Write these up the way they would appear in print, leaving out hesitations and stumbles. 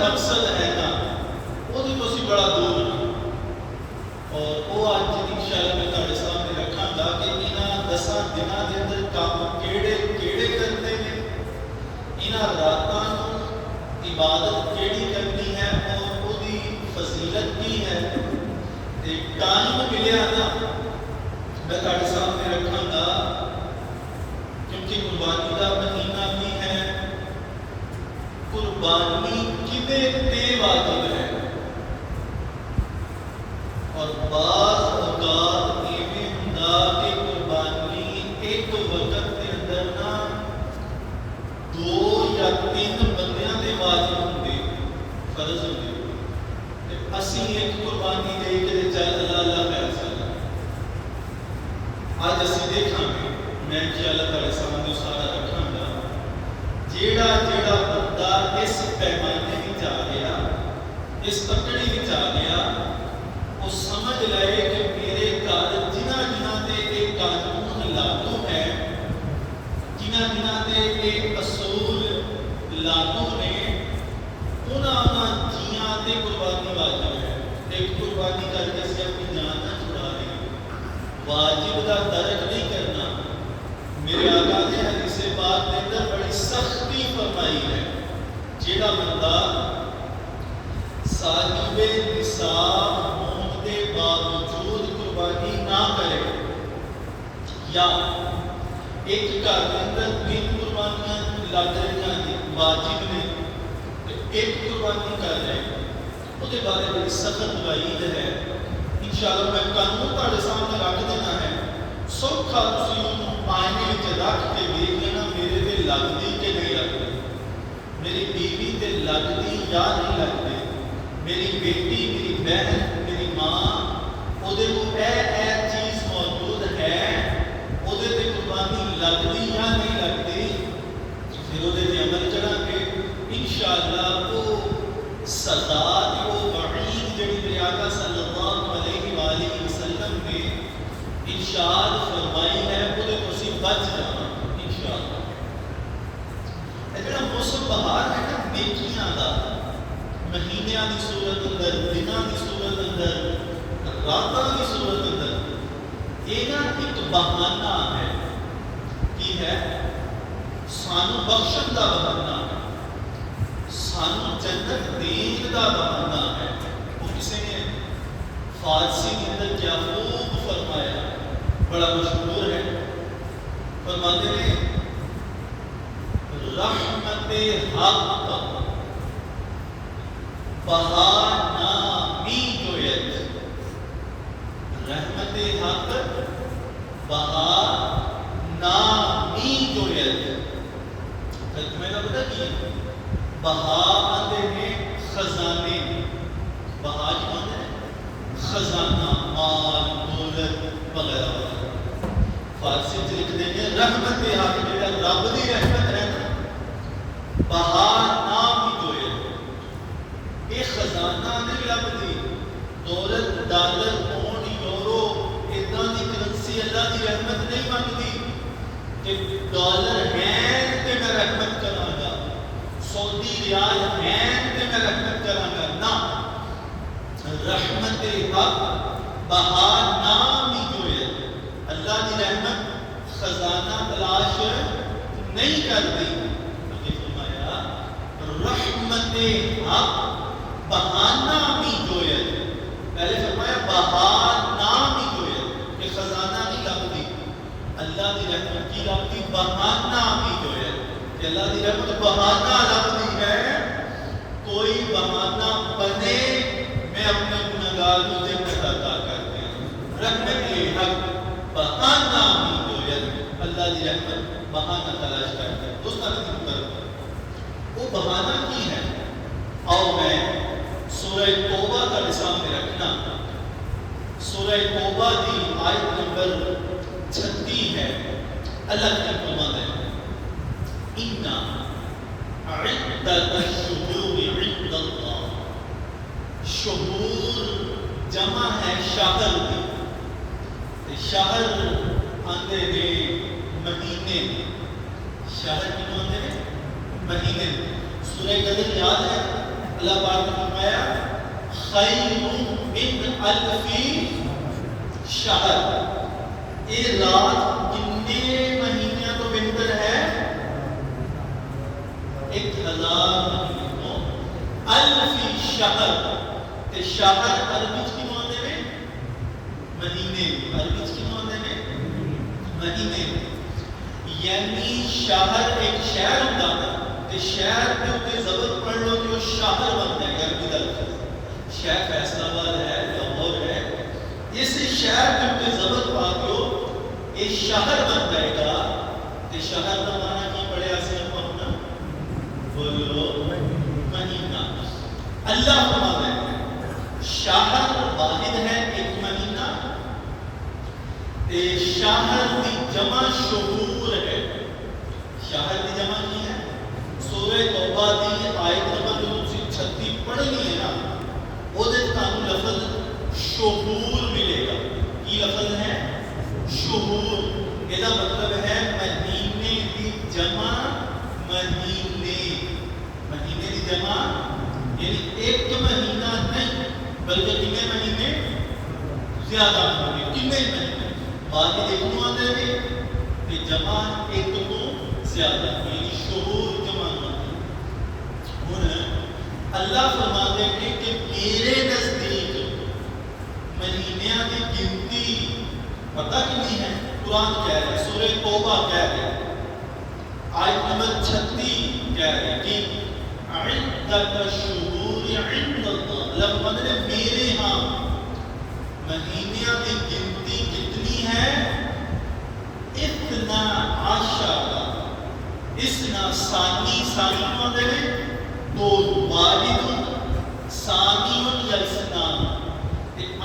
مقصد ہے نا وہ تو اسی بڑا دور ہیں اور وہ آج انشاءاللہ میں تھوڑے سامنے رکھاں گا کہ انہاں 10 دناں دے اندر کام کیڑے کرتے ہیں، انہاں راتاں عبادت کیڑی کرنی ہے اور وہ دی فضیلت کی ہے۔ ایک ٹائم ملیا نا میں تھوڑے سامنے رکھاں گا کیونکہ قربانی کا مہینہ بھی ہے۔ قربانی کدے تے واجب ہے اور بعض اوقات ایویں ہوندا کہ قربانی ایک وقت کے اندر نا 2 یا 3 بندیاں دے واجب ہوندے، فرض ہوندے تے اسی ایک قربانی دے کے چل اللہ اللہ فیصلہ۔ آج اسی دیکھاں گے، میں انشاءاللہ تعالی سامنے سارا رکھاں گا، جیڑا بندہ اس پیمانے وچ آ گیا، اس پکڑی وچ آ گیا، وہ سمجھ لے کہ میرے گھر جنہاں دے ایک قانون لاگو ہے، جنہاں دے ایک اصول لاگو نے، انہاں جیاں تے قربانی واجب ہے۔ ایک قربانی کر کے سے اپنی جان نہ چھڑا دیں، واجب کا ترک نہیں کرنا۔ میرے آقا نے حدیث پاک کے اندر بڑی سختی فرمائی ہے، جیڑا بندہ صاحب نصاب ہونے کے باوجود قربانی نہ کرے یا ایک گھر کے اندر 3 قربانیاں لگ رہی ہیں واجب نے ایک قربانی کر رہے ہیں، وہ کے بارے میں سخت وعید ہے۔ انشاءاللہ میں قانون تھوڑے سامنے رکھ دینا ہے، سوکھا تسی انہوں آئینے وچ رکھ کے دیکھ لینا میرے تے لگدی کہ نہیں لگدی، میری بیوی تے لگدی یا نہیں لگدی، میری بیٹی، میری بہن، میری ماں، وہ دے کو اے چیز موجود ہے، وہ دے تے قربانی لگدی یا نہیں لگدی، پھر وہ دے تے عمل چڑھا کے انشاءاللہ وہ سزا دی وہ وعید جڑی میرے آقا صلی اللہ علیہ وآلہ وسلم نے ارشاد فرمائی ہے وہ دے کو سی بچ جانا انشاءاللہ۔ جڑا موسم بہار ہے نا نیکیاں دا، مہینیاں دی صورت اندر، دناں دی صورت اندر، راتاں دی صورت اندر، یہ نا ایک بہانہ ہے، کی ہے سانو بخشن دا بہانہ ہے، سانو جنت دین دا بہانہ ہے۔ وہ کسی نے فارسی کے اندر کیا خوب فرمایا، بڑا مشہور ہے، فرماتے ہیں رحمت حق بہانہ می جویت، رحمت حق بہانہ می جویت، ترجمے کا پتہ کی ہے؟ بہا آتے ہیں خزانے، بہا جو آتے ہیں خزانہ، مال، دولت وغیرہ وغیرہ۔ فارسی سے لکھ دیں گے رحمت حق جیڑا رب دی رحمت ہے نا، بہا نام ہی جو ہے، یہ خزانہ نہیں لبدی، دولت ڈالر پونڈ یورو اتنا دی کرنسی اللہ دی رحمت نہیں مانگتی کہ ڈالر ہیں تے میں رحمت کراں گا، سعودی ریال ہیں تے میں رحمت کراں گا، نا رحمت حق بہا نام ہی جو ہے، اللہ کی رحمت خزانہ تلاش نہیں کرتی۔ یہ فرمایا رحمت حق بہانہ بھی جو ہے، پہلے فرمایا بہانہ بھی جو ہے کہ خزانہ نہیں لگتی، اللہ کی رحمت کی لگتی بہانہ بھی جو ہے کہ اللہ کی رحمت بہانہ لگتی ہے، کوئی بہانہ بنے میں اپنے گناہگار کو جنت عطا کرتے ہیں۔ رحمت حق بہانہ بھی جو ہے، اللہ کی رحمت بہانہ تلاش کرتے ہیں۔ دوستان ذکر کرو وہ بہانہ کی ہے، اور میں سورہ توبہ کا سامنے رکھنا، سورہ توبہ کی آیت نمبر 36 ہے، اللہ کی فرمان ہے اِنَّا عِدَّةَ الشُّهُورِ عِندَ اللَّهِ، شہور جمع ہے شہر کی، شہر آندے نے مہینے، شہر کی آندے نے مہینے۔ سورہ قدر یاد ہے اللہ پاک نے فرمایا خیر من الف شہر، یہ رات کتنے مہینوں تو بہتر ہے؟ 1000 مہینوں. الف شہر، تے شہر عربی چ کیوں آندے نے؟ مہینے. عربی چ کیوں آندے نے؟ مہینے. یعنی شہر ایک شہر ہوتا ہے تے شہر کے اوپر زبر پڑھ لو تو شہر بنتا ہے. عربی کا لفظ شہر فیصلہ آباد ہے، لاہور ہے، اس شہر کے اوپر زبر پا کے یہ شہر بن جائے گا. تے شہر کا معنی کی پڑھیا سے ہم اپنا بولو مہینہ. اللہ فرماتا ہے شہر واحد ہے ایک مہینہ، تے شہر دی جمع شہور ہے. شہر دی جمع کی ہے؟ سورہ توبہ دی آیت نمبر 236 پڑھنی ہے نا، وہ دے تانوں لفظ شہور ملے گا. کی لفظ ہے؟ شہور. یہ مطلب ہے مہینے دی جمع مہینے. مہینے دی جمع یعنی ایک مہینہ نہیں بلکہ کتنے مہینے؟ زیادہ مہینے. کتنے مہینے؟ باقی دیکھو آتے ہیں کہ جمع ایک تو زیادہ یعنی شہور جمع ہوتی. اللہ فرماتے ہیں کہ میرے نزدیک مہینیاں کی گنتی پتہ کتنی ہے؟ قرآن کہہ رہے ہیں، سورہ توبہ کہہ رہے ہیں، آیت نمبر 36 کہہ رہے ہیں کہ عدت الشہور عند اللہ. اللہ فرماتے ہیں میرے ہاں مہینیاں کی گنتی کتنی ہے؟ 12 اسنا ثانی. ثانی مانے ہیں دو، واحد ثانی یا اسنان.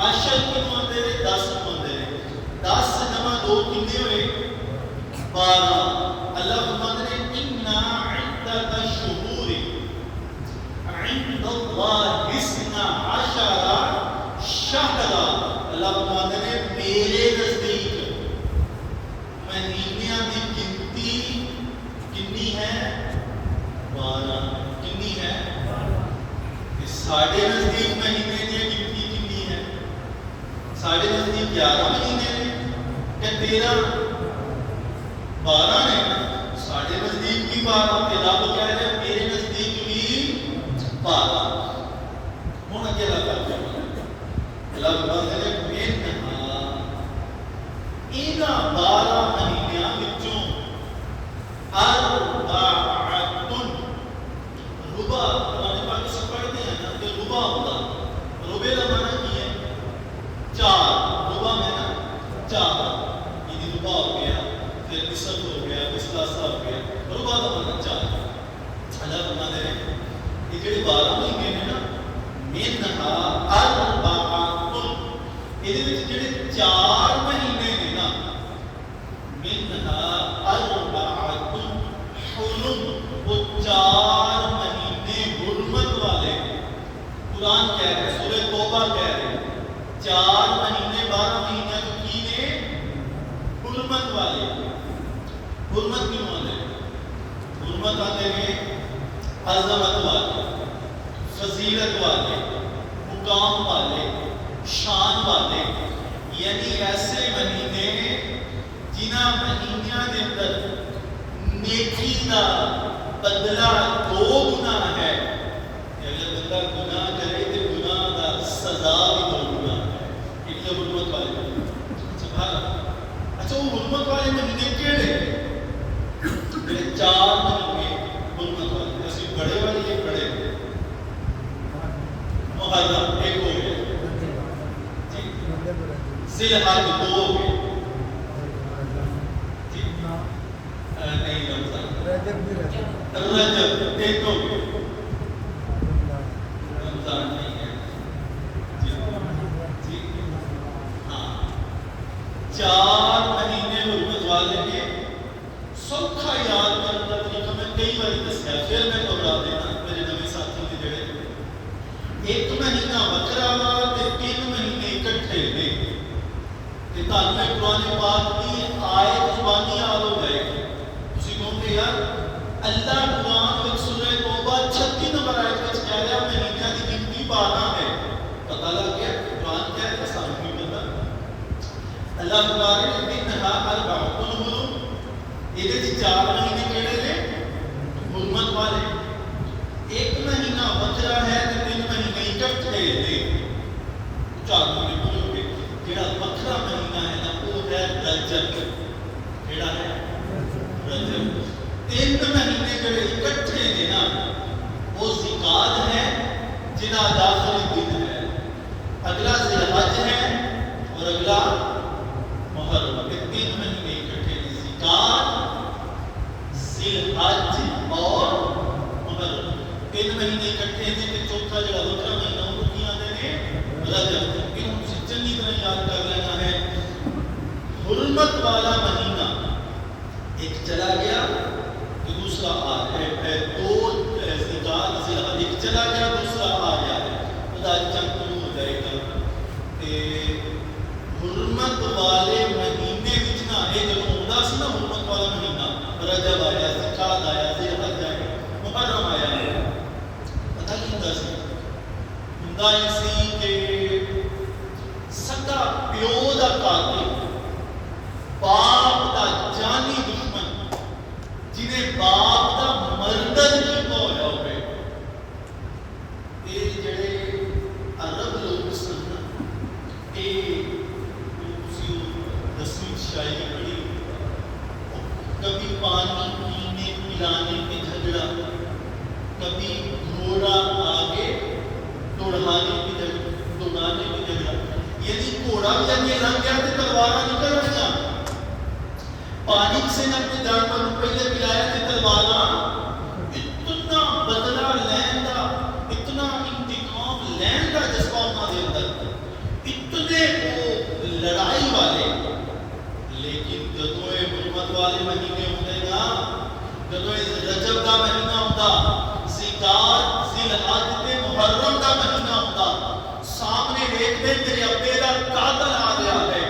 عشر کے مانے ہیں 10 مانے ہیں. 10 جمع 2 کتنے ہوئے؟ 12. اللہ فرماتے ہیں اِنَّا عِدَّةَ الشُّهُورِ عِندَ اللَّهِ 12 شہرا. اللہ فرماتے ہیں میرے نزدیک مہینیاں کی گنتی کتنی ہے؟ 12. کتنی ہے؟ ساڑھے نزدیک مہینے کی گنتی کتنی ہے؟ ساڑھے نزدیک 11 مہینے ہیں کہ 13 12 نے. ساڑھے نزدیک بھی 12 تے رب کہہ رہے ہیں میرے نزدیک بھی 12. ہوں اگے لگا اللہ بندے نے انہاں 12 مہینیاں وچوں ربع قرآن پاک سے پڑھتے ہیں نا کہ ربع ہوتا. ربع کا معنی کی ہے؟ 4. ربع میں نا 4 یہ ربع ہو گیا، پھر نصف ہو گیا، ثلاثہ ہو گیا. ربع کا معنی 4. اللہ فرماتے ہیں یہ جڑے 12 مہینے ہیں نا منہا اربعۃ، یہ جڑے 4 مہینے ہیں نا منہا اربعۃ حرم، وہ 4 مہینے حرمت والے. قرآن کہہ رہے ہیں، سورہ توبہ کہہ رہے ہیں 4 مہینے 12 مہینے تو کی نے حرمت والے. حرمت کیوں والے؟ حرمت آتے ہیں عظمت والے، فضیلت والے، مقام والے، شان والے. یعنی ایسے مہینے جنہاں مہینیاں دے اندر نیکی دا بدلہ 2 گنا ہے. اگر بندہ گناہ کرے تو گناہ دا سزا بھی 2 گنا ہے. یہ حرمت والے. اچھا وہ حرمت والے مہینے کیڑے؟ 4 مہینے حرمت والے. اسی بڑے والے یہ بڑے محرم 1 ہو گئے، ذی الحج 2 ہو گئے، نہیں رجب 1 ہو گئے، رمضان نہیں ہے. ہاں 4 مہینے حرمت والے کے سوکھا یاد کرنے کا طریقہ میں کئی بار دسیا، پھر میں گھبرا دینا میرے نویں ساتھی نے جڑے 1 مہینہ وکرا وا تے 3 مہینے اکٹھے نے. تے تانوں میں قرآن پاک کی آیت زبانی یاد ہو جائے گی. تسی کہو گے یار اللہ قرآن وچ سورہ توبہ 36 نمبر آیت وچ کہہ رہا مہینے اللہ تعالیٰ نے منہا اربعۃ حرم، یہ 4 مہینے کہڑے نے حرمت والے، ایک مہینہ بچرا ہے تو 3 مہینے اکٹھے نے 4 مہینے پورے ہو گئے۔ جڑا وکھرا مہینہ ہے نا وہ ہے رجب، کیڑا ہے رجب۔ 3 مہینے جڑے اکٹھے نے نا وہ ذیقعد ہے جنہ داخلی دن ہے، اگلا ذی الحج ہے اور اگلا محرم۔ 3 مہینے اکٹھے نے، ذیقعد، ذی الحج اور محرم، 3 مہینے اکٹھے نے تے چوتھا جڑا وکھرا مہینہ وہ کی آندے نے رجب۔ کہ ہم سے چنگی طرح یاد کر لینا ہے، حرمت والا مہینہ ایک چلا گیا تو دوسرا آ ہے، 2 ذیقعد ذی الحج ایک چلا گیا دوسرا آ گیا ہے، خدا جنگ ہو جائے گا۔ تے حرمت والے مہینے وچ نہ اے جدوں ہوندا سی نا حرمت والا مہینہ، رجب آیا، ذیقعد آیا، ذی الحج آیا، محرم آیا، پتہ کی ہوندا سی؟ ہوندا یہ سی کہ سکا پیو دا قاتل، باپ دا جانی دشمن، جنہیں باپ دا مردد کیتا ہویا ہوئے، یہ جڑے عرب لوگ سن یہ اسی 10ویں شاعری پڑھی، کبھی پانی پینے پلانے پہ جھگڑا، کبھی گھوڑا آگے دوڑانے پہ جھگڑا، یعنی گھوڑا بھی اگے لنگ گیا تو تلواریں نکل رہی، پانی سے نے اپنے جانور کو پہلے پلایا تے تلواراں، اتنا بدلہ لین دا، اتنا انتقام لین دا جذبہ انہاں دے اندر، اتنے وہ لڑائی والے۔ لیکن جدوں یہ حرمت والے مہینے ہوندے نا، جدوں یہ رجب دا مہینہ ہوندا، ذیقعد ذی الحج تے محرم دا مہینہ ہوندا، سامنے ویکھدے میرے ابے دا قاتل آ گیا ہے،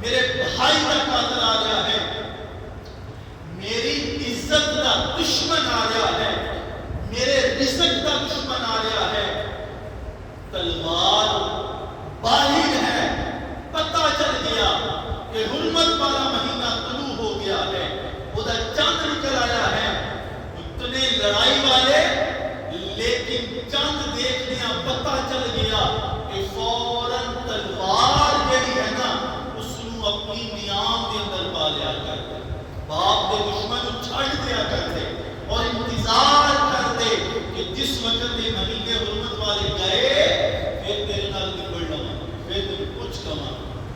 میرے بھائی دا قاتل آ گیا ہے، میری عزت دا دشمن آ گیا ہے، میرے رزق دا دشمن آ گیا ہے، تلوار باہر ہے، پتہ چل گیا کہ حرمت والا مہینہ طلوع ہو گیا ہے، وہ دا چاند نکل آیا ہے، اتنے لڑائی والے، لیکن چاند دیکھنے پتہ چل گیا کہ فوراً تلوار جڑی ہے نا اس نو اپنی نیام دے اندر پا لیا کرتے، باپ دے دشمن چھڑ دیا کرتے اور انتظار کرتے کہ جس وقت یہ مہینے حرمت والے گئے پھر تیرے نال نکل لواں، پھر تیرے کچھ کما،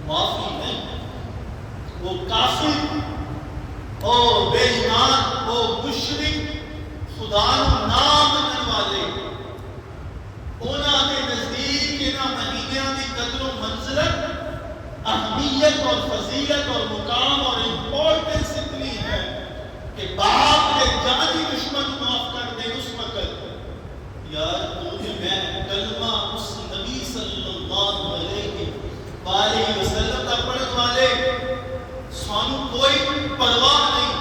معافی نہیں۔ وہ کافر، وہ بے ایمان، وہ مشرک، خدا نام منن والے، انہاں دے نزدیک انہاں مہینیاں دی قدر و منزلت، اہمیت اور فضیلت اور مقام اور امپورٹنس اتنی ہے کہ باپ کے جانی دشمن معاف کر دے اس وقت، یار تجھے میں کلمہ اس نبی صلی اللہ علیہ وآلہ وسلم کا پڑھن والے، سانو کوئی پرواہ نہیں،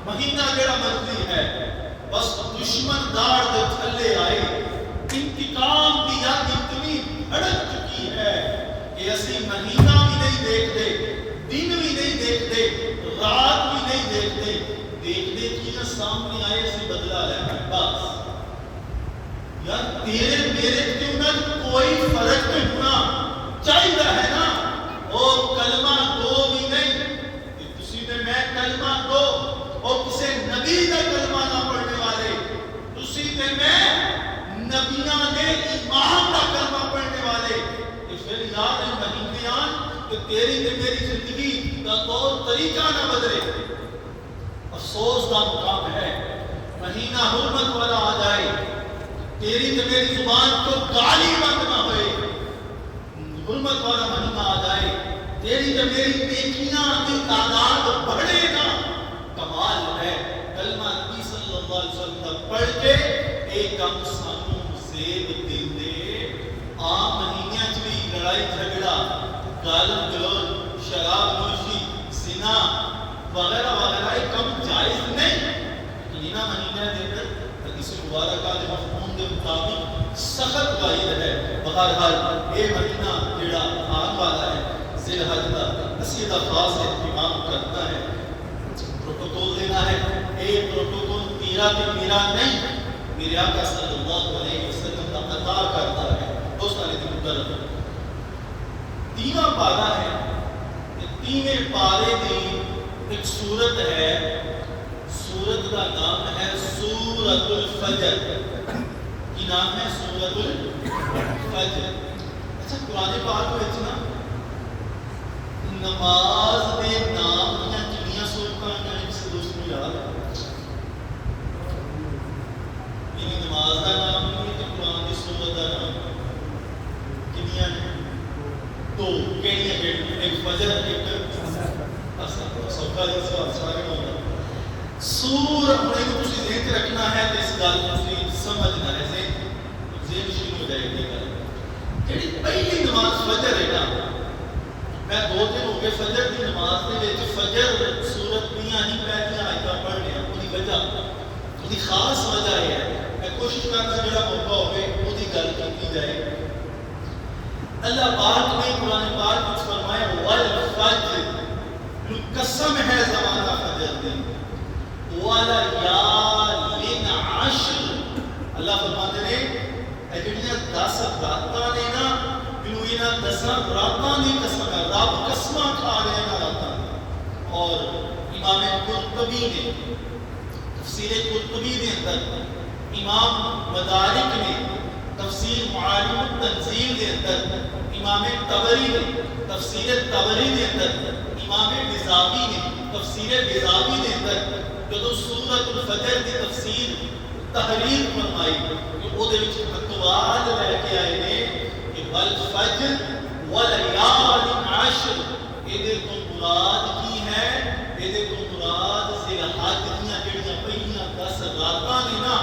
مہینہ جڑا مرضی ہے، بس دشمن داڑ دے تھلے آئے، انتقام کی یاد اتنی بھڑک چکی ہے کہ اسی مہینہ بھی نہیں دیکھتے، دن بھی نہیں دیکھتے، رات بھی نہیں دیکھتے، دیکھنے کی نہ سامنے آئے سے بدلہ لینا، بس یار تیرے میرے کیوں نہ کوئی فرق نہیں ہونا چاہیے ہے نا، وہ کلمہ دو بھی نہیں کہ کسی نے میں کلمہ دو اور کسی نبی کا کلمہ نہ پڑھنے والے، کسی نے میں نبیاں نے ایمان کا کلمہ پڑھنے والے، کہ پھر یاد ہے مہینے آن کہ تیری تے میری زندگی کا طور طریقہ نہ بدلے۔ افسوس کا مقام ہے مہینہ حرمت والا آ جائے، تیری تے میری زبان کو گالی بند نہ ہوئے، حرمت والا مہینہ آ جائے، تیری تے میری نیکیاں کی تعداد بڑھے نا، کمال ہے۔ کلمہ نبی صلی اللہ علیہ وسلم کا پڑھ کے ایک کم سانو زیب دل دے، عام مہینیاں چ بھی لڑائی جھگڑا، گالم گلوچ، شراب نوشی، زنا وغیرہ وغیرہ کم جائز نہیں، لیکن انہاں مہینیاں دے اندر حدیث مبارکہ دے مفہوم کے مطابق سخت قائد ہے۔ بہرحال یہ مہینہ جڑا آن والا ہے ذی الحج کا اسی دا خاص اہتمام کرنا ہے، پروٹوکول دینا ہے. یہ پروٹوکول تیرا تے میرا نہیں، میرے آقا صلی اللہ علیہ وسلم کا عطا کرتا ہے. دوستان دی مقرر تیواں پارا ہے، تیویں پارے دی ایک سورت ہے، سورت کا نام ہے سورۃ الفجر. کی نام ہے؟ سورۃ الفجر. اچھا قرآن پاک وچ نا نماز دے نام دیاں کنیاں سورتاں ہیں؟ کسی دوست نوں یاد ہے؟ یعنی نماز دا نام نہیں تے قرآن دی سورت دا نام کنیاں نے؟ دو. کہڑیاں کہڑیاں؟ ایک فجر، ایک اصل. سوکھا جی سوال سارے ہونا سور اپنے کو تسی ذہن تے رکھنا ہے تے اس گل تسی سمجھنا ہے. ذہن شروع ہو جائے گی گل. جڑی پہلی نماز فجر ہے نا، میں 2 دن ہو گئے فجر کی نماز دے وچ فجر سورت دیاں ہی پہلیاں آیتاں پڑھ رہا. اودی وجہ، اودی خاص وجہ ہے، میں کوشش کرنا جڑا موقع ہوے اودی گل کیتی جائے. اللہ پاک نے قرآن پاک میں فرمایا والفجر، قسم ہے زمانہ فجر دی، وَلَيَالٍ عَشْرٍ. اللہ فرماتے ہیں اے جڑیاں 10 راتاں نے نا، مینوں انہاں 10 راتاں دی قسم ہے. رب قسماں کھا رہے ہیں راتاں. اور امام قرطبی نے تفسیر قرطبی دے اندر، امام مدارک نے تفسیر معالم التنزیل دے اندر، امام طبری نے تفسیر طبری دے اندر، امام نظامی نے تفسیر نظامی دے اندر جدو سورۃ الفجر دی تفسیر تحریر فرمائی کہ او دے وچ اقوال لے کے آئے نے کہ والفجر ولیال عشر. یہ تو مراد کی ہے؟ یہ تو مراد ذی الحج دیاں جڑیاں پہلیاں 10 راتاں نے نا،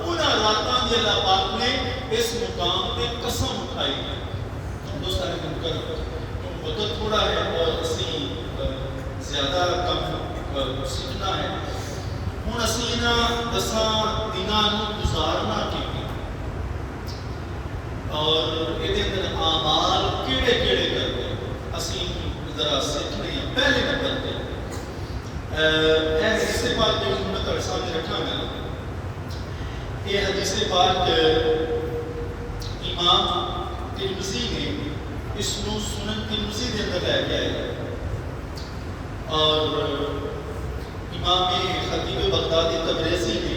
انہاں راتاں دی اللہ پاک نے اس مقام پہ قسم اٹھائی ہے. دوستان ممکن وقت تھوڑا ہے اور اسی زیادہ کم سیکھنا ہے. ہوں اسی انہاں 10 دناں نوں گزارنا کیویں اور یہ اندر اعمال کیڑے کیڑے کرتے اسی ذرا سیکھنے ہیں. پہلے نمبر پہ اے حدیث پاک جو میں تہاڈے سامنے رکھا میں، یہ حدیث پاک امام ترمذی نے اس نو سنن ترمذی دے اندر لے کے آئے اور امام خطیب بغدادی تبریزی نے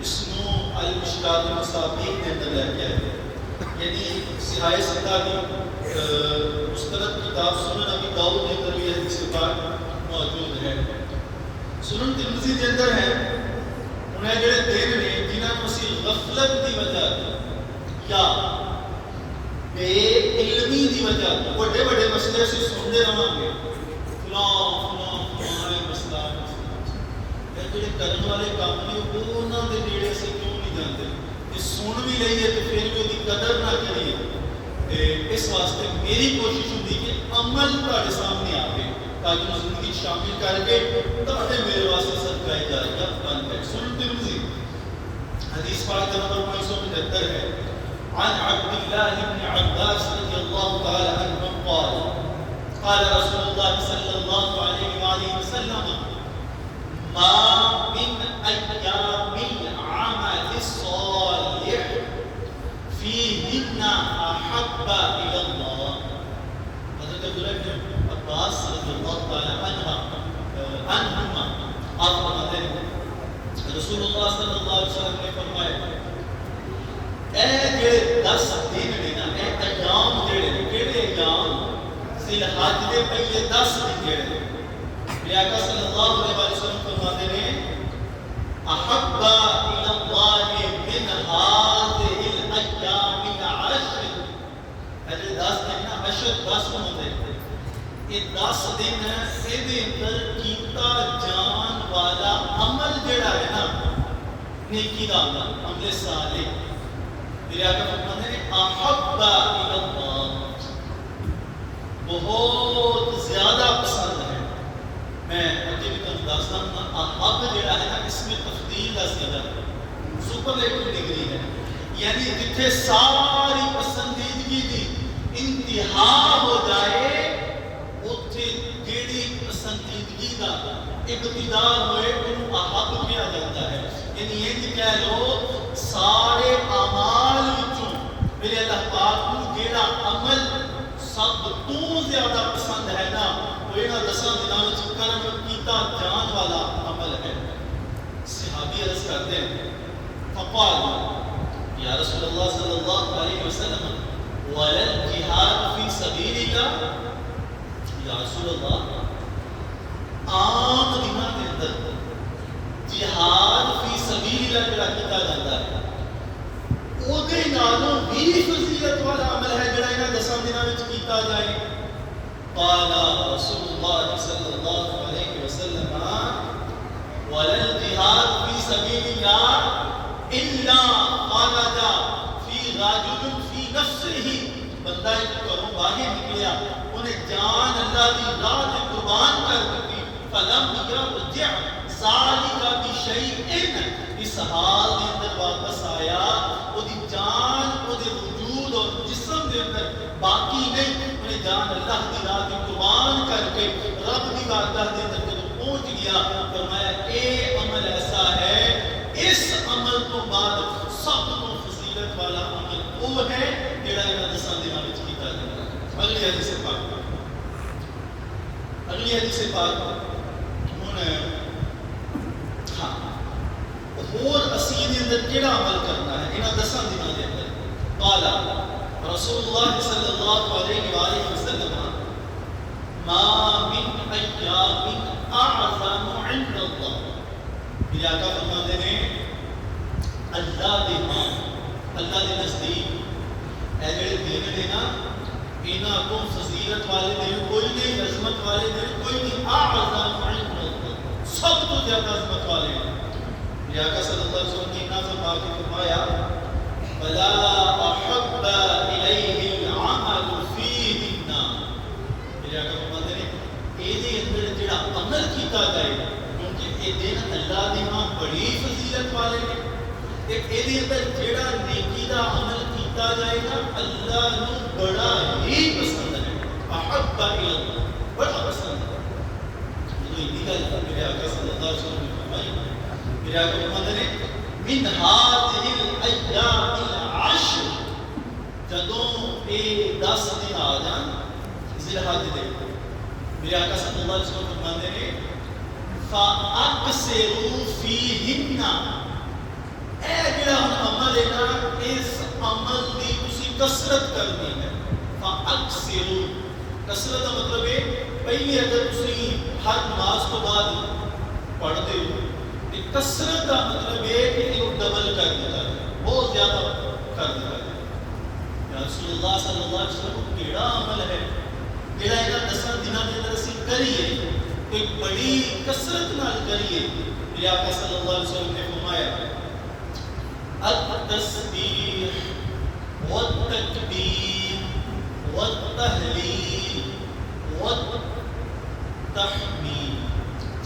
اس نو المشکات المصابیح دے اندر لے کے آئے. یعنی صحاح ستہ دی مستند کتاب سنن ابی داؤد کے اندر یہ حدیث پاک موجود ہے. سنن ترمذی کے اندر ہے انہیں جڑے دن نے جنہاں نوں اسی غفلت دی وجہ یا بے علمی دی وجہ بڑے بڑے مسئلے سے سنتے رہاں گے، فلاں مسئلہ جڑے کرن والے کام نے وہ انہاں دے نیڑے سے کیوں نہیں جاندے؟ یہ سن بھی لئیے تو پھر بھی وہ قدر نہ کریے. اس واسطے میری کوشش ہوتی کہ عمل تہاڈے سامنے آئے تاکہ زندگی شامل کر کے تہاڈے میرے واسطے صدقہ جاریہ بن جائے. سنن ترمذی حدیث پاک نمبر 575 ہے. عن عبد الله بن عباس رضي الله تعالى عنه قال قال رسول الله صلى الله عليه وآله وسلم ما من أيام العمل الصالح فيهن أحب إلى الله. حضرت عبداللہ بن عباس رضی اللہ تعالی عنہما آپ فرماتے ہیں رسول اللہ صلی اللہ علیہ وسلم نے فرمایا اے جڑے 10 دن نے نا، اے ایام جڑے نے، کیڑے ایام؟ ذی الحج دے پہلے 10 دن جڑے میرے آقا صلی اللہ علیہ وسلم فرماتے ہیں احب الی اللہ من هذه الايام العشر. اے 10 دن نا، عشر 10 ہوندے، یہ 10 دن اے دے اندر کیتا جان والا عمل جڑا ہے نا، نیکی دا عمل صالح، میرے آقا فرماتے ہیں احب الی اللہ، بہت زیادہ پسند ہے. میں اگے بھی تم دستا ہوں احب جڑا ہے نا اس میں تفضیل کا صیغہ ہے، سپرلیٹو ڈگری ہے. یعنی جتھے ساری پسندیدگی دی انتہا ہو جائے ابتدا ہوئے ان احب کیا جاتا ہے. یعنی یہ کہہ لو سارے اعمال وچوں میرے اللہ پاک کو جیڑا عمل سب تو زیادہ پسند ہے نا وہ انہاں 10 دنوں وچ کرم کیتا جان والا عمل ہے. صحابی عرض کرتے ہیں فقال یا رسول اللہ صلی اللہ علیہ وسلم وَلَلْجِهَادُ فِي سَبِيلِ اللَّهِ یا رسول اللہ عام دنوں کے اندر جہاد فی سبیل اللہ جڑا کیتا جاتا ہے او دے نالوں بھی فضیلت والا عمل ہے جڑا انہاں 10 دنوں وچ کیتا جائے. قال رسول اللہ صلی اللہ علیہ وسلم وَلَلْجِهَادُ فِي سَبِيلِ اللَّهِ إِلَّا خَرَجَ فِي رَجُلٍ فِي نَفْسِهِ. بندہ ایک گھروں باہر نکلیا انہیں جان اللہ کی راہ میں قربان کر دی فلم یرجع ذالک بشیء اس حال کے اندر واپس آیا وہ دی جان وہ دے وجود اور جسم کے اندر باقی نہیں. انہیں جان اللہ کی راہ میں قربان کر کے رب کی بارگاہ کے اندر پہنچ گیا. فرمایا اے عمل ایسا ہے اس عمل تو بعد سب تو فضیلت والا عمل وہ ہے جڑا انہاں 10 دنوں وچ کیتا جاتا ہے. اگلی حدیث پاک ہن ہاں اور اسی دے اندر کیڑا عمل کرنا ہے انہاں 10 دنوں دے اندر. قال رسول اللہ صلی اللہ علیہ وآلہ وسلم ما من ایام اعظم عند اللہ. میرے آقا فرماتے ہیں اللہ دے ہاں اللہ دے نزدیک اے جڑے دن نے نا انہاں کو فضیلت والے دن کوئی نہیں عظمت والے دن کوئی نہیں. اعظم عند اللہ سب تو زیادہ عظمت والے ہیں. میرے آقا صلی اللہ علیہ وسلم نے اتنا فرما کے فرمایا فلا احب الیہ العمل فیہن. میرے آقا فرماتے ہیں اے دے اندر جڑا عمل کیتا جائے کیونکہ اے دن اللہ دے ہاں بڑی فضیلت والے ہیں. ایک اے دے اندر جڑا نیکی دا عمل کیتا جائے گا اللہ نو بڑا ہی پسند ہے. احب اللہ بڑا پسند ہے. یہ نہیں گل میرے آقا صلی اللہ علیہ وسلم نے فرمائی. میرے آقا فرماتے ہیں من هذه الايام العشر جدوں اے 10 دن آ جان ذی الحج دے میرے آقا صلی اللہ علیہ وسلم فرماتے ہیں فاکثروا فیہن. اے جڑا عمل ہے نا اس عمل دی تسی کثرت کرنی ہے. فاکثروا کثرت کا مطلب ہے پہلے اگر تسی ہر نماز تو بعد پڑھتے ہو کثرت کا مطلب ہے کہ یہ ڈبل کر دیتا ہے بہت زیادہ کر دیتا ہے. یا رسول اللہ صلی اللہ علیہ وسلم کیڑا عمل ہے جڑا انہاں 10 دنوں کے اندر اسی کریے کوئی بڑی کثرت نال کریے. میرے آقا صلی اللہ علیہ وسلم نے فرمایا التسبیح والتکبیر والتحلیل والتحمید.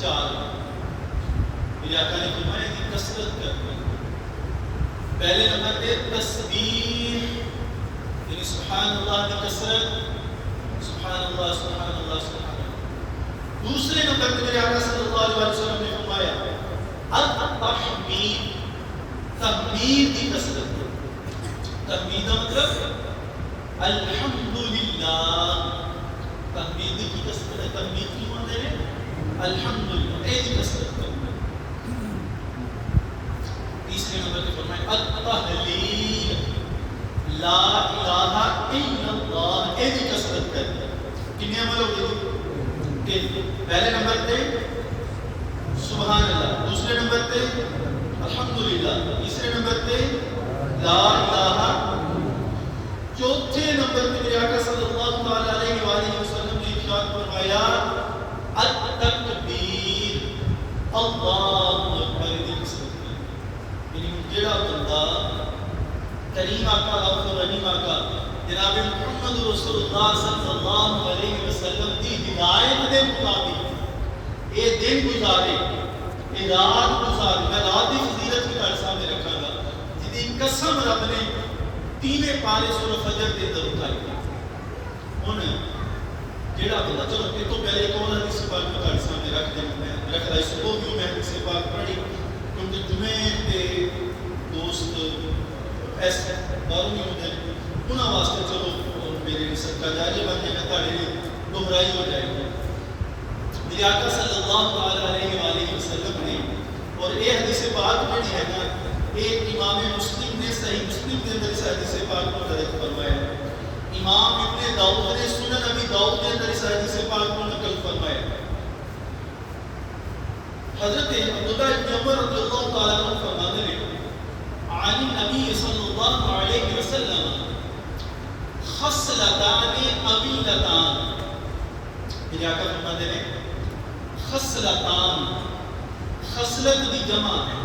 4 میرے آقا نے فرمایا کہ کثرت کرنی. پہلے نمبر پہ تسبیح یعنی سبحان اللہ کی کثرت سبحان اللہ سبحان اللہ سبحان اللہ. دوسرے نمبر پہ میرے آقا صلی اللہ علیہ وسلم نے فرمایا التحمید تحمید کی کثرت. تحمید کا مطلب الحمدللہ. تحمید کی کثرت ہے. تحمید کی معنی ہے الحمدللہ اے کی کثرت. تیسرے نمبر پہ فرمایا التحلیل لا الہ الا اللہ اے کی کثرت کرنا. کتنے عمل ہو گئے؟ پہلے نمبر پہ سبحان اللہ, دوسرے نمبر پہ الحمدللہ, تیسرے نمبر پہ لا الہ, چوتھے نمبر پہ میرے آقا صلی اللہ علیہ وآلہ وسلم نے ارشاد فرمایا التکبیر اللہ اکبر کی کثرت. یعنی جڑا بندہ کریم آقا اور رحیم آقا جناب محمد رسول اللہ صلی اللہ علیہ وسلم کی ہدایت کے مطابق یہ دن گزارے, یہ رات گزارے. میں رات کی فضیلت بھی تمہارے سامنے رکھا گا جی قسم رب نے 3 پارے سورہ فجر کے اندر اٹھائی. ہن جڑا بندہ چلو یہ تو پہلے ایک اور حدیث پاک میں تھوڑے سامنے رکھ دیں میں میرا خیال ہے صبح بھی میں حدیث پاک پڑھی کیونکہ جمعے کے دوست ایسے باہر نہیں ہوتے انہاں واسطے چلو میرے صدقہ جاریہ بن جائے گا تھوڑی دہرائی ہو جائے گی. میرے آقا صلی اللہ علیہ وآلہ وسلم نے اور یہ حدیث پاک جڑی ہے نا یہ امام مسلم نے صحیح مسلم کے اندر اس حدیث پاک کو درج فرمایا. امام ابن داؤد نے سنن ابی داؤد کے اندر اس حدیث پاک کو نقل فرمایا. حضرت عبداللہ ابن عمر رضی اللہ تعالیٰ عنہ فرماتے ہیں عن النبی صلی اللہ علیہ وسلم خصلتان عویلتان. میرے آقا فرماتے ہیں خصلتان خصلت دی جمع ہے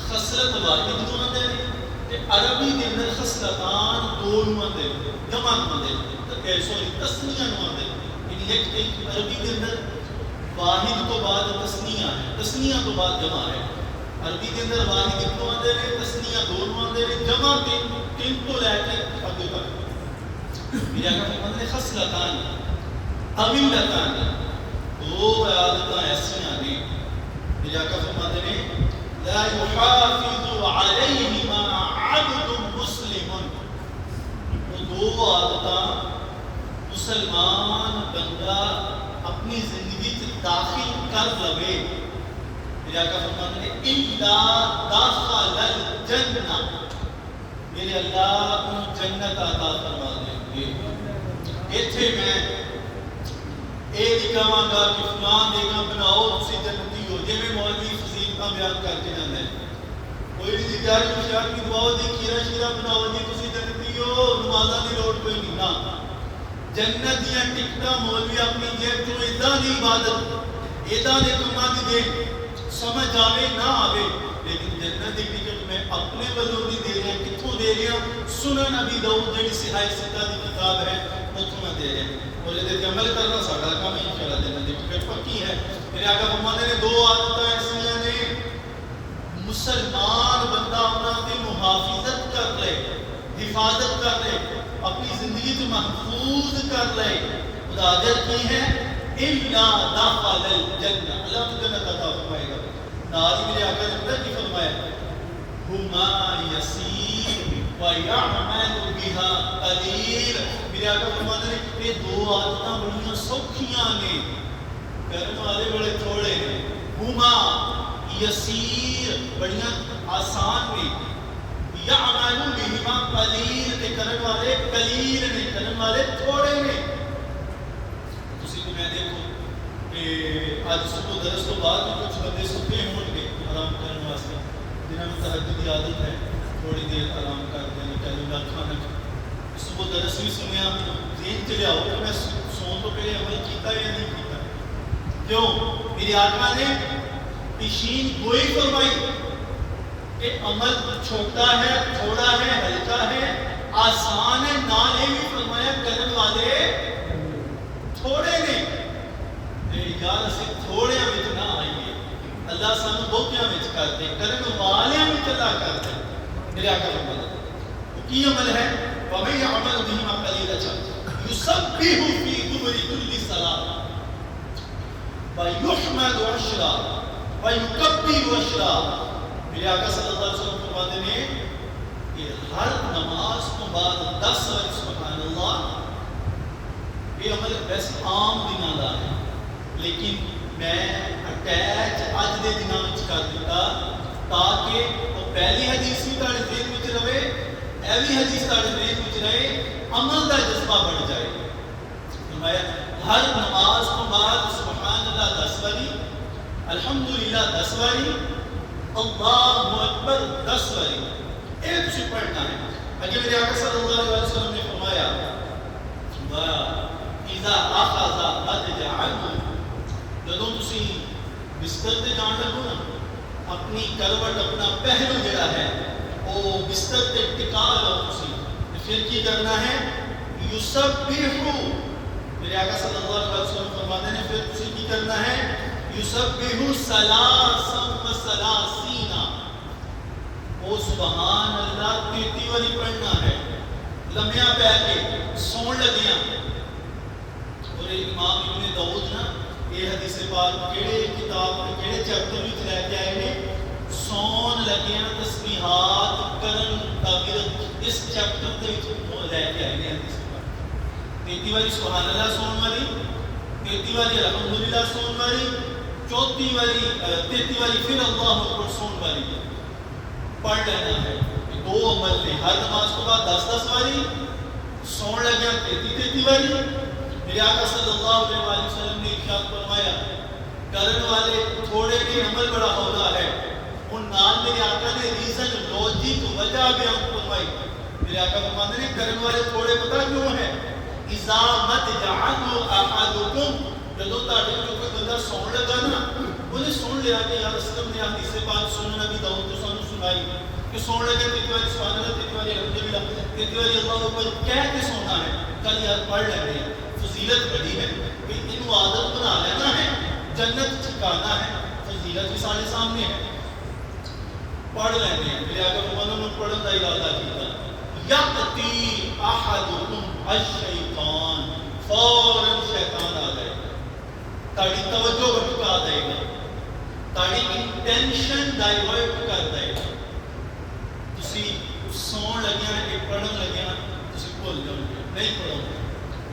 خصلت واحد کو آتے ہیں عربی کے اندر خصلتان دو آتے ہیں جمع آتے ہیں سوری تسنیہ آتے ہیں یعنی ایک عربی کے اندر واحد تو بعد تسنیہ ہے تسنیہ تو بعد جمع ہے. عربی کے اندر واحد کو آتے ہیں تسنیہ دو آتے ہیں جمع تین تو لے کے آگے تک. میرے آقا فرماتے ہیں خصلتان عویلتان دو عادتاں ایسیاں نے میرے آقا فرماتے ہیں لا يحافظ علیہما عبد مسلم. وہ دو عادتاں مسلمان بندہ اپنی زندگی سے داخل کر لوے. میرے آقا فرماتے ہیں الا دخل الجنہ میرے اللہ ان جنت عطا فرما دیں گے. ایتھے میں یہ دکھاواں گا کہ فلان دے گا بناؤ تسی جنتی ہو جی میں مولوی فضیلتاں بیان کر کے جاندے کوئی بھی دیار مشاعر کی دعا دی کھیرا شیرا بناؤ جی تسی جنتی ہو نمازاں دی لوڑ کوئی نہیں نا. جنت دیاں ٹکٹاں مولوی اپنی جیب تو ادا دی عبادت ادا دے کماں دی دے سمجھ آوے نہ آوے لیکن جنت دی ٹکٹ میں اپنے بلوں دی دے رہے کتھوں دے رہے سنن ابی داؤد جڑی صحیح ستہ دی کتاب ہے اتھوں دے رہے اور یہ عمل کرنا ساڈا کام ہے انشاءاللہ جنت دی ٹکٹ پکی ہے. میرے آقا فرماتے ہیں دو عادتاں ایسیاں نے مسلمان بندہ انہاں دی محافظت کر لے حفاظت کر لے اپنی زندگی کو محفوظ کر لے. خدا اجر کی ہے الا دخل الجنہ اللہ تو جنت عطا فرمائے گا. ناز میرے آقا نے پتہ کی فرمایا ہما یسیر ویعمل بها قلیل. میرے آقا فرماتے ہیں یہ دو عادتاں بڑیاں سوکھیاں نے کرنے والے بڑے تھوڑے ہیں. ہما یسیر بڑیاں آسان نے یعمل بها قلیل تے کرنے والے قلیل نے کرنے والے تھوڑے نے. تسی کو میں دیکھو کہ آج صبح درس تو بعد کچھ بندے سوتے ہیں اٹھ کے آرام کرنے واسطے جنہوں نے تہجد کی عادت ہے تھوڑی دیر آرام کرتے ہیں کلمہ کھانا صبح درس بھی سنیا ذہن چلے آؤ کہ میں سون تو پہلے عمل کیتا یا نہیں کیتا. کیوں میرے آقا نے پیشین گوئی فرمائی کہ عمل چھوٹا ہے تھوڑا ہے ہلکا ہے آسان ہے نال یہ بھی فرمایا کرنے والے تھوڑے نے. یار اسی تھوڑے وچ نہ آئیے اللہ سانو بہتیاں وچ کر دے کرنے والے وچ اللہ کر دے. میرے آقا فرمایا کی عمل ہے وَمَن يَعْمَلْ بِهِمَا قَلِيلًا يُسَبِّحُ فِي دُبُرِ كُلِّ صَلَاةٍ وَيُحْمَدُ عَشْرًا وَيُكَبِّرُ عَشْرًا. میرے آقا صلی اللہ علیہ وسلم فرماتے ہیں کہ ہر نماز کو بعد 10 بار سبحان اللہ. یہ عمل ویسے عام دنوں کا ہے لیکن میں اٹیچ اج دے دنوں میں کر دیتا تاکہ وہ پہلی حدیث بھی تھوڑے ذہن میں رہے اے بھی حدیث تھوڑے ذہن میں رہے عمل کا جذبہ بڑھ جائے. فرمایا ہر نماز کو بعد سبحان اللہ 10 باری الحمدللہ 10 باری اللہ اکبر 10 باری یہ تسی پڑھنا ہے. اگر میرے آقا صلی اللہ علیہ وسلم نے فرمایا اذا اخذ مضجعه جدوں تسی بستر تے جان لگو نا اپنی کروٹ اپنا پہلو جڑا ہے وہ بستر تے ٹکا لو تسی پھر کی کرنا ہے یسبح. میرے آقا صلی اللہ علیہ وسلم فرماتے ہیں پھر تسی کی کرنا ہے یسبح ثلاثا وثلاثین وہ سبحان اللہ 33 والی پڑھنا ہے لمحہ پہ کے سون لگیاں. اور امام ابن داؤد نا یہ حدیث پاک کہڑے کتاب کہڑے چیپٹر وچ لے کے آئے نے؟ سون لگیاں تسبیحات کرن دا ورد اس چیپٹر دے وچ لے کے آئے نے حدیث پاک 33 والی سبحان اللہ سون والی، 33 والی الحمدللہ سون والی، 34 والی 33 والی پھر اللہ اکبر سون والی پڑھ لینا ہے۔ دو عمل نے ہر نماز کے بعد 10 والی سون لگیا 33 والی۔ میرے آقا صلی اللہ علیہ وسلم نے ارشاد فرمایا کرن والے تھوڑے کے عمل بڑا ہوتا ہے، ان نال میرے آقا نے ریزن لوجک وجہ بیان فرمائی۔ میرے آقا فرماتے ہیں کرن والے تھوڑے پتہ کیوں ہیں؟ اذا مت جعلوا احدکم، جدوں تہاڈے وچوں کوئی بندہ سون لگا نا انہیں سن لیا کہ یا رسول نے حدیث پاک سنن نبی داؤد تو سانوں سنائی کہ سون لگے 33 والی سبحان اللہ 33 والی الحمدللہ 33 والی اللہ اکبر کہہ کے سونا ہے۔ کل یاد پڑھ لے رہے ہیں، فضیلت بڑی ہے کہ انہوں عادت بنا لینا ہے، جنت ٹھکانا ہے، فضیلت بھی سارے سامنے ہے۔ پڑھ لینے ہیں میرے آقا فرمانے میں پڑھن کا ارادہ کیا یقتی احدکم الشیطان، فوراً شیطان آ جائے گا، تاڑی توجہ بھٹکا دے گا، تاڑی انٹینشن ڈائیورٹ کر دے گا۔ تسی سون لگیا کہ پڑھن لگیا تسی بھول جاؤ گے، نہیں پڑھو گے۔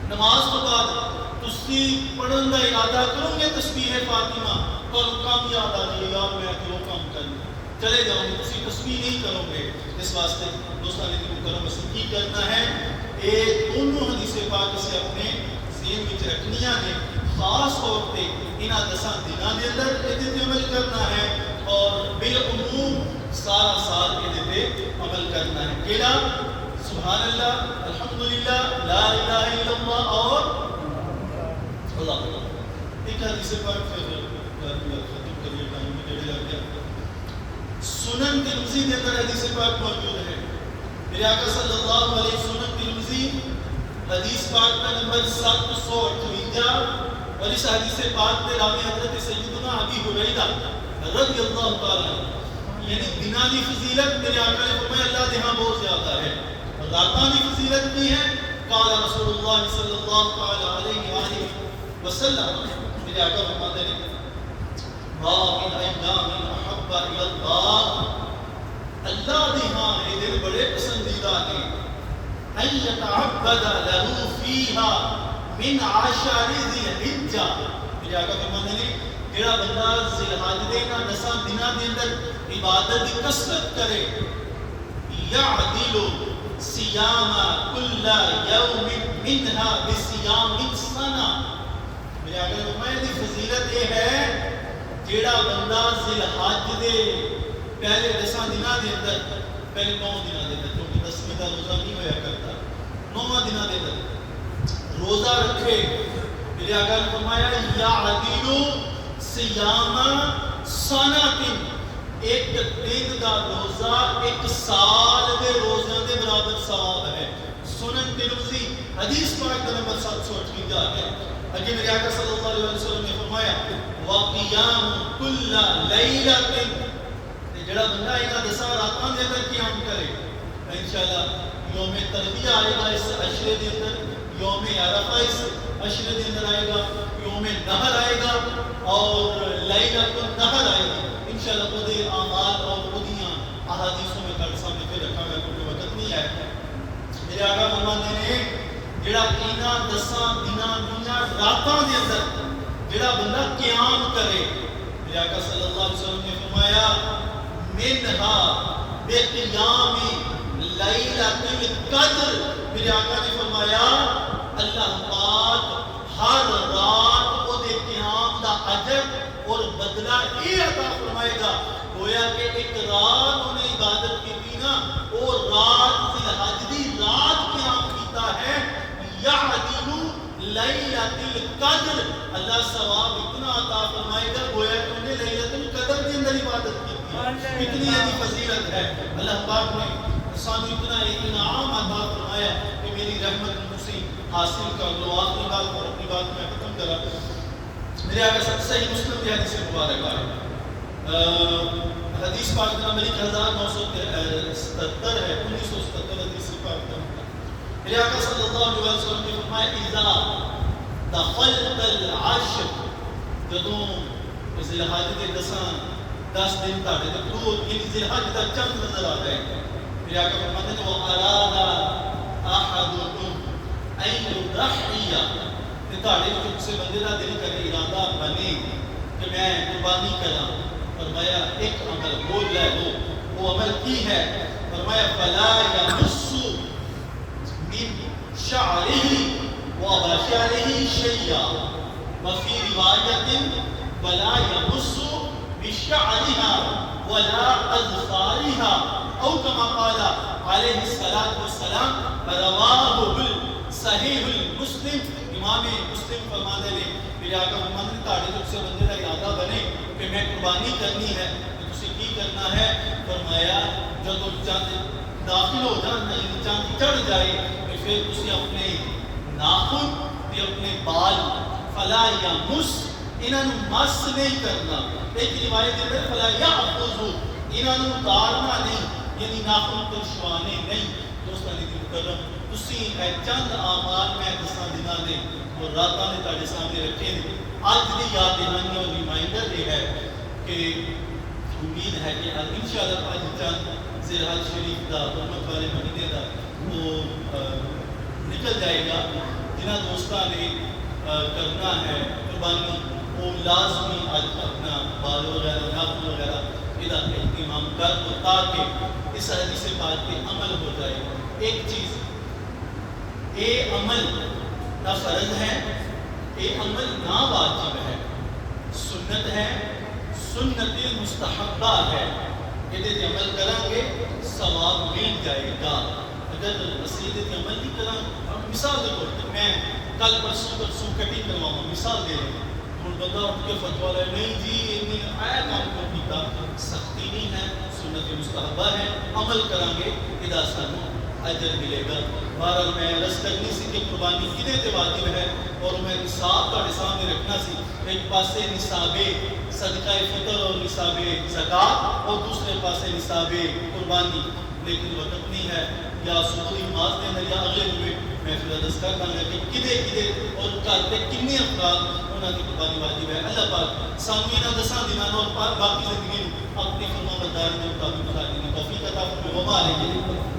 نماز کے بعد تسی پڑھن کا ارادہ کرو گے تسبیح فاطمہ، کل کام یاد آ جائے یار میں کہ وہ کام کرنا چلے جاؤ گے، تسی تسبیح نہیں کرو گے۔ اس واسطے دوستان نے مکرم اسے کی کرنا ہے، یہ دونوں حدیث پاک سے اپنے ذہن میں رکھنیاں نے، خاص طور پہ انہاں 10 دنوں کے اندر یہ عمل کرنا ہے اور بالعموم سارا سال یہ عمل کرنا ہے۔ کیلا سبحان اللہ الحمدللہ لا الہ الا اللہ اور اللہ اللہ۔ ایک حدیث پاک ختم کریے ٹائم میں ڈیڑھ لگ گیا۔ سنن ترمذی کے اندر حدیث پاک موجود ہے۔ میرے آقا صلی اللہ علیہ وسلم ترمذی حدیث پاک کا نمبر 758 اور اس حدیث پاک کے راوی حضرت سیدنا ابی ہریرہ رضی اللہ تعالی عنہ، یعنی دنوں کی فضیلت میرے آقا نے فرمایا اللہ دے ہاں بہت زیادہ ہے، راتوں کی فضیلت بھی ہے۔ قال رسول اللہ صلی اللہ علیہ وآلہ وسلم، میرے آقا فرماتے ہیں ما من ایام احب الی اللہ، اللہ دے ہاں یہ دن بڑے پسندیدہ ہیں، ان یتعبد لہ فیہا من عشر ذی الحجہ، میرے آقا فرماتے ہیں جڑا بندہ ذی الحج دے نا 10 دنوں کے اندر عبادت کی کثرت کرے، یعدل صیام کل یوم منہا بصیام سنہ، میرے آقا نے فرمایا دی فضیلت یہ ہے جڑا بندہ ذی الحج دے پہلے 10 دنوں کے اندر، پہلے 9 دنوں کے اندر کیونکہ 10ویں کا روزہ نہیں ہویا کرتا، 9 دنوں کے اندر روزہ رکھے، میرے آقا نے فرمایا یعدل صیام سنۃ، ایک دن کا روزہ ایک سال کے روزوں کے برابر ثواب ہے۔ سنن ترمذی حدیث پاک کا نمبر 758 ہے۔ اگے میرے آقا صلی اللہ علیہ وسلم نے فرمایا وقیام کل لیلۃ، جڑا بندہ انہاں 10 راتوں کے اندر قیام کرے انشاءاللہ یوم ترویہ آئے گا اس عشرے کے اندر، یوم عرفہ اس عشرے کے اندر آئے گا، یوم نحر آئے گا اور لیلۃ النحر آئے گا انشاءاللہ۔ وہ دے اعمال اور ودیاں احادیثوں میں کل سامنے پہ رکھا گیا کیونکہ وقت نہیں ہے۔ میرے آقا فرماتے ہیں جڑا انہاں 10 دنوں راتوں کے اندر جڑا بندہ قیام کرے، میرے آقا صلی اللہ علیہ وسلم نے فرمایا منہا بقیام لیلۃ القدر، میرے آقا نے فرمایا اللہ پاک ہر رات وہ دے قیام دا اجر اور بدلہ یہ عطا فرمائے گا، گویا کہ ایک رات انہیں عبادت کی نا اور رات ذی الحج دی رات قیام کیتا ہے، یعدل لیلۃ القدر، اللہ ثواب اتنا عطا فرمائے گا گویا کہ انہیں لیلۃ القدر کے اندر عبادت کی ہے۔ کتنی یہ فضیلت ہے، اللہ پاک نے سانو اتنا انعام عطا فرمایا کہ میری رحمت مجھے حاصل کر لو۔ آخری بات اور اپنی بات میں ختم کرا، میرے آقا صحیح مسلم کی حدیث مبارک ہے، حدیث پاک نمبر 1977 ہے، 1977 حدیث پاک کا۔ میرے آقا صلی اللہ علیہ وسلم نے فرمایا اذا دخلت العشر، جدوں ذی الحج کے 10 دن تاڑے تے دور یعنی ذی الحج کا چند نظر آ گئے، پھر آقا فرماتے ہیں وہ ارادہ احدکم این یضحی، کہ تاڑے جو کسی بندے کا دل کرے ارادہ بنے کہ میں قربانی کراں، فرمایا ایک عمل وہ لے لو، وہ عمل کی ہے؟ فرمایا فلا یمس من شعرہ وبشرہ شیئا، وفی روایت ولا یمس بشعرها ولا اظفارها، او کما قال علیہ الصلوۃ والسلام، رواہ صحیح المسلم، امام مسلم فرماتے ہیں میرے آقا فرماتے ہیں تاڑے جب سے بندے کا ارادہ بنے کہ میں قربانی کرنی ہے تو تسی کی کرنا ہے؟ فرمایا جب چاند داخل ہو جانا یعنی چاند چڑھ جائے تو پھر تسی اپنے ناخن تے اپنے بال فلا یمس، انہاں نوں مس نہیں کرنا، ایک روایت ہے فلا یأخذ، انہاں نوں اتارنا نہیں یعنی ناخن کو چھوانے نہیں۔ دوستان دی مکرم تسی اے چند اعمال میں 10 دناں دے اور راتاں دے تاڑے سامنے رکھے نے، اج دی یاد دہانی اور ریمائنڈر یہ ہے کہ امید ہے کہ انشاءاللہ اج چند ذی الحج شریف دا رحمت والے مہینے دا وہ نکل جائے گا، جنہاں دوستاں نے کرنا ہے قربانی وہ لازمی آج اپنا بال وغیرہ ناخن وغیرہ ادا اہتمام کر دو تاکہ اس حدیث پاک پہ عمل ہو جائے۔ ایک چیز اے عمل نہ فرض ہے، اے عمل نہ واجب ہے، سنت ہے، سنت مستحبہ ہے، یہ عمل کریں گے ثواب مل جائے گا۔ اگر مسجد عمل نہیں کریں، مثال دیکھو میں کل پرسوں کٹنگ کرواؤں، مثال دے رہا ہوں، بندہ اٹھ کے فتویٰ لے نہیں جی انہیں آیا کام کو کیتا، سختی نہیں ہے، سنت مستحبہ ہے، عمل کریں گے ادا سانو اجر ملے گا۔ بہرحال میں عرض کرنی سی کہ قربانی کدے تے واجب ہے اور میں نصاب تہاڈے سامنے رکھنا سی، ایک پاسے نصاب صدقہ فطر اور نصاب زکات اور دوسرے پاسے نصاب قربانی، لیکن وقت نہیں ہے، یا صبح نماز کے اندر یا اگلے دن میں پھر عرض کر داں گا کہ کدے اور گھر پہ کنے افراد انہاں دی قربانی واجب ہے۔ اللہ پاک سانو انہاں 10 دناں اور باقی زندگی اپنی فرما برداری کے مطابق گزارنے کی توفیق عطا فرمائے۔ وما علیہ